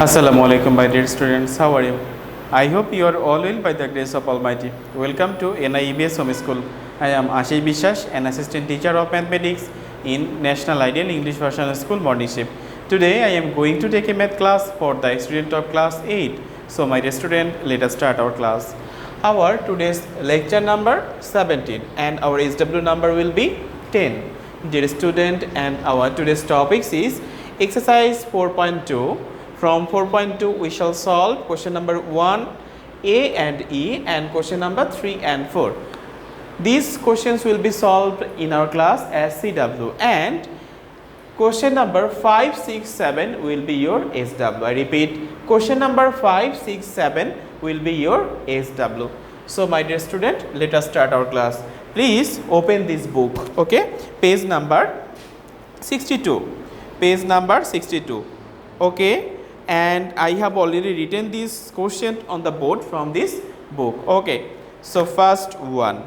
Assalamualaikum my dear students, how are you? I hope you are all well by the grace of Almighty. Welcome to NIEBS Home School. I am Ashis Biswas, an assistant teacher of mathematics in National Ideal English Version School morning shift. Today I am going to take a math class for the student of class 8. So my dear student, let us start our class. Our today's lecture number 17 and our SW number will be 10. Dear student, and our today's topics is exercise 4.2. From 4.2 we shall solve question number 1 A and E and question number 3 and 4. These questions will be solved in our class as CW, and question number 5, 6, 7 will be your SW. I repeat, question number 5, 6, 7 will be your SW. So my dear student, let us start our class. Please open this book, okay? Page number 62. Page number 62. Okay? And I have already written this question on the board from this book. Okay, so first one,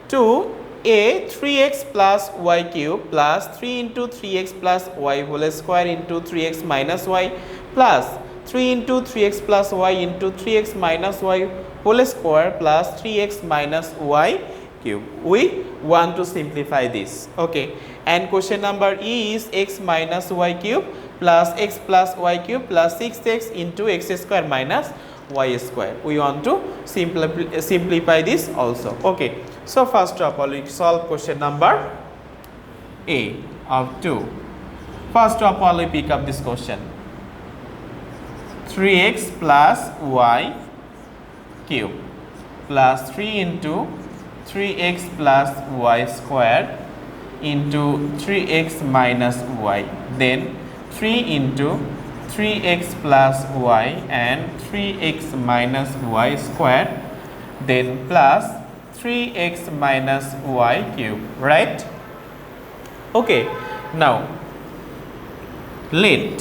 2a 3x plus y cube plus 3 into 3x plus y whole square into 3x minus y plus 3 into 3x plus y into 3x minus y whole square plus 3x minus y cube. We want to simplify this. Okay, and question number E is x minus y cube plus x plus y cube plus 6x into x square minus y square. We want to simplify this also. Okay, so first of all we solve question number A of 2. First of all we pick up this question, 3x plus y cube plus 3 into 3x plus y square into 3x minus y, then 3 into 3x plus y and 3x minus y square, then plus 3x minus y cube, right? Okay, now let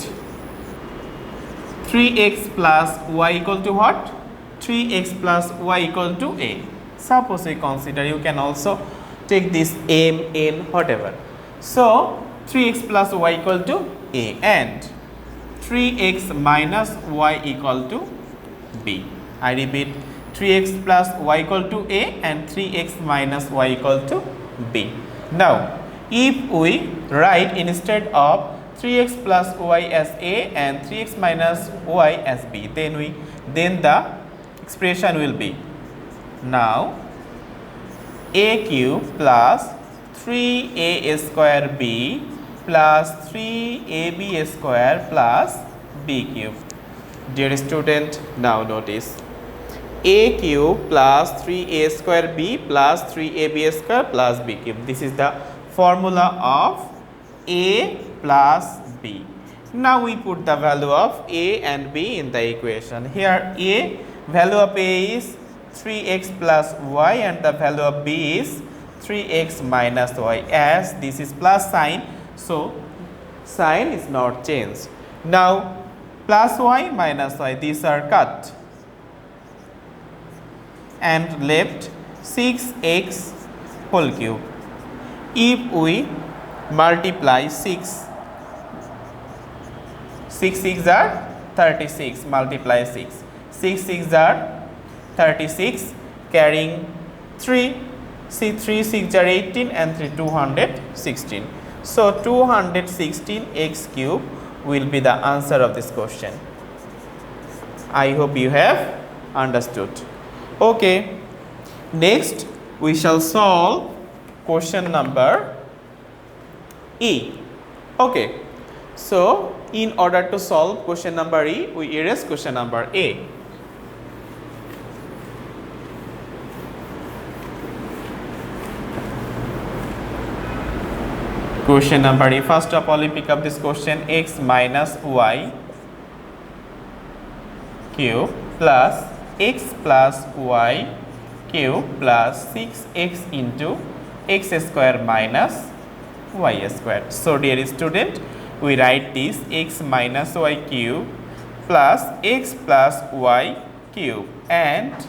3x plus y equal to what? 3x plus y equal to a. Suppose we consider, you can also take this m, n, whatever. So 3x plus y equal to a and 3x minus y equal to b. I repeat, 3x plus y equal to a and 3x minus y equal to b. Now if we write instead of 3x plus y as a and 3x minus y as b, then the expression will be, now a cube plus 3a square b plus 3ab square plus b cube. Dear student, now notice, a cube plus 3a square b plus 3ab square plus b cube. This is the formula of a plus b. Now we put the value of a and b in the equation. Here a value of a is 3x plus y and the value of b is 3x minus y. As this is plus sign, so sign is not changed. Now plus y minus y, these are cut and left 6x whole cube. If we multiply 6 6 are 36, multiply 6 6 are 36, carrying 3 6 are 18 and 3 216. So 216 x cube will be the answer of this question. I hope you have understood. Okay, next we shall solve question number E. Okay, so in order to solve question number E, we erase question number A. Question number A. First of all, we pick up this question, x minus y cube plus x plus y cube plus 6x into x square minus y square. So dear student, we write this x minus y cube plus x plus y cube, and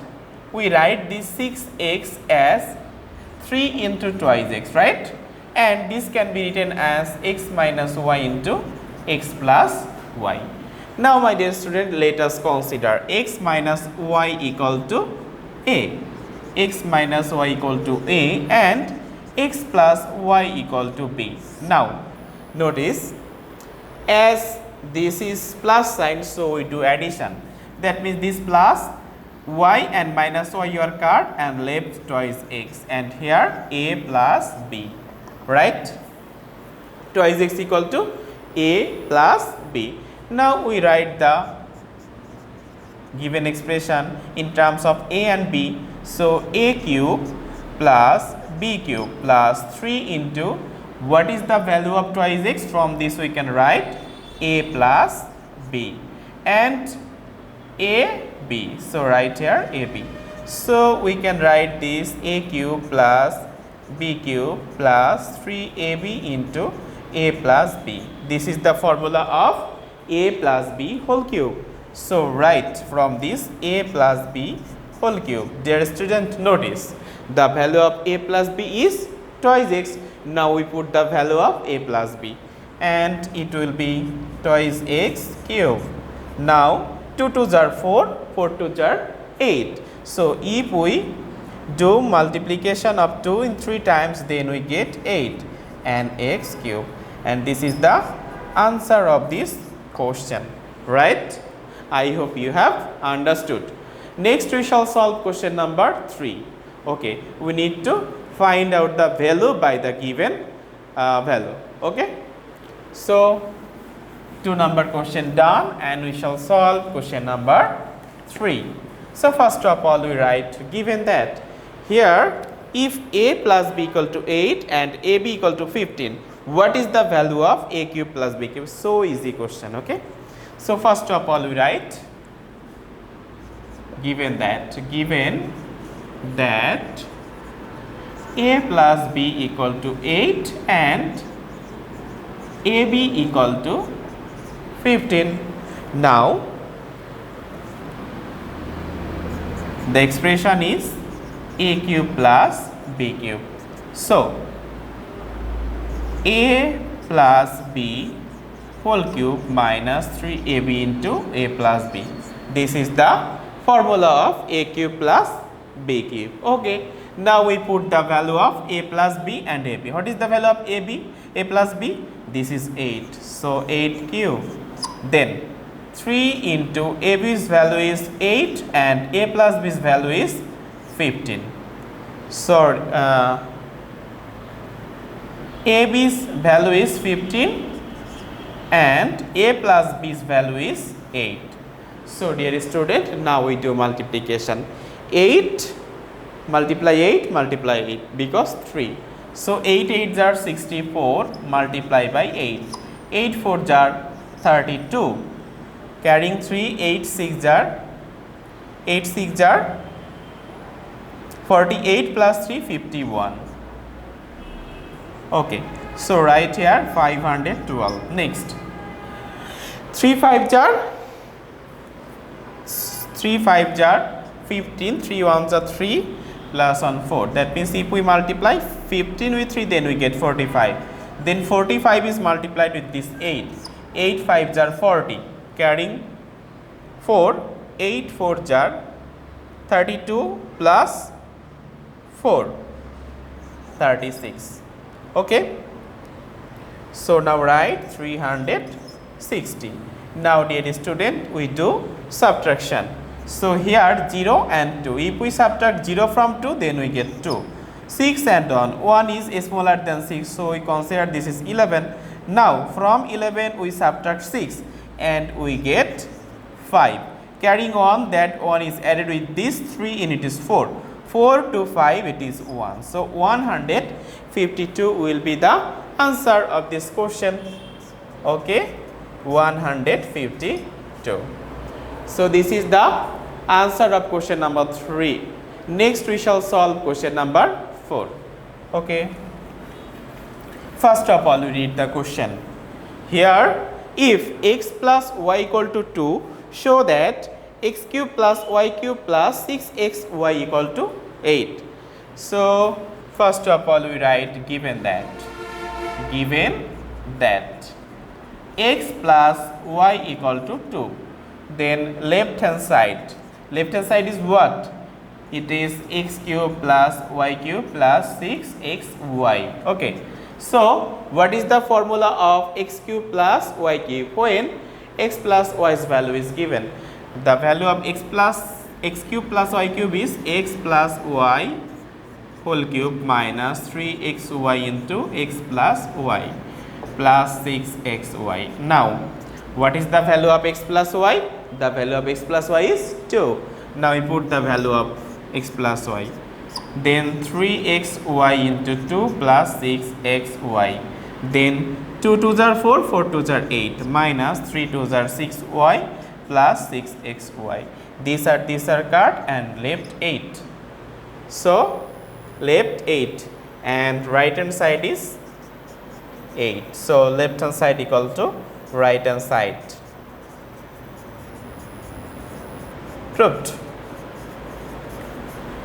we write this 6x as 3 into twice x, right? And this can be written as x minus y into x plus y. Now my dear student, let us consider x minus y equal to a. X minus y equal to a and x plus y equal to b. Now notice, as this is plus sign, so we do addition. That means this plus y and minus y you are cut and left twice x, and here a plus b, right? Twice x equal to a plus b. Now we write the given expression in terms of a and b. So a cube plus b cube plus 3 into what is the value of twice x? From this we can write a plus b and a b. So write here a b. So we can write this a cube plus b cube plus 3ab into a plus b. This is the formula of a plus b whole cube. So write from this a plus b whole cube. Dear student, notice the value of a plus b is twice x. Now we put the value of a plus b and it will be twice x cube. Now 2 2s are 4, 4 2s are 8. So if we do multiplication of 2 in 3 times, then we get 8 and x cube, and this is the answer of this question, right? I hope you have understood. Next we shall solve question number 3. Okay, we need to find out the value by the given value. Okay, so 2 number question done, and we shall solve question number 3. So first of all we write, given that here if a plus b equal to 8 and ab equal to 15, what is the value of a cube plus b cube? So easy question. Okay, so first of all we write, given that a plus b equal to 8 and ab equal to 15. Now the expression is a cube plus b cube. So a plus b whole cube minus 3ab into a plus b. This is the formula of a cube plus b cube. Okay, now we put the value of a plus b and ab. What is the value of a plus b? This is 8. So 8 cube. Then 3 into ab's value is 8 and a plus b's value is 15. So ab's value is 15 and a plus b's value is 8. So dear student, now we do multiplication. 8 multiply 8 because 3. So 8 8s are 64 multiply by 8. 8 4s are 32. Carrying 3, 8 6s are 48 plus 3 51. Okay, so write here 512. Next 3 5s are 15, 3 1s are 3 plus 1 4. That means if we multiply 15 with 3, then we get 45. Then 45 is multiplied with this 8. 8 5s are 40. Carrying 4, 8 4s are 32 plus 4, 36. Okay, so now write 360. Now dear student, we do subtraction. So here 0 and 2. If we subtract 0 from 2, then we get 2. 6 and 1 is smaller than 6, so we consider this is 11. Now from 11 we subtract 6 and we get 5. Carrying on, that 1 is added with this 3 and it is 4. 4 to 5 it is 1. So 152 will be the answer of this question. Okay, 152. So this is the answer of question number 3. Next we shall solve question number 4. Okay, first of all we read the question. Here if x plus y equal to 2, show that x cube plus y cube plus 6xy equal to 8. So first of all we write, given that x plus y equal to 2. Then left hand side is what? It is x cube plus y cube plus 6xy. Okay. So what is the formula of x cube plus y cube? When x plus y's value is given, the value of x cube plus y cube is x plus y whole cube minus 3xy into x plus y plus 6xy. Now, what is the value of x plus y? The value of x plus y is 2. Now, we put the value of x plus y. Then 3xy into 2 plus 6xy. Then 2 2s are 4, 4 2s are 8 minus 3 2s are 6y plus 6xy. These are cut and left 8. So, left 8 and right hand side is 8. So, left hand side equal to right hand side. Proved.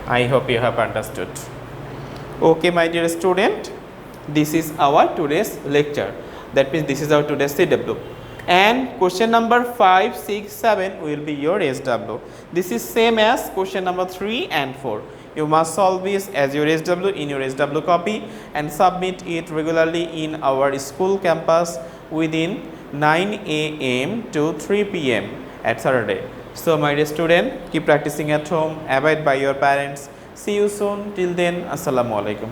I hope you have understood. Okay, my dear student, this is our today's lecture. That means this is our today's CW. And question number 5, 6, 7 will be your SW. This is same as question number 3 and 4. You must solve this as your SW in your SW copy and submit it regularly in our school campus within 9 a.m. to 3 p.m. at Saturday. So my dear student, keep practicing at home, abide by your parents. See you soon. Till then, Assalamu alaikum.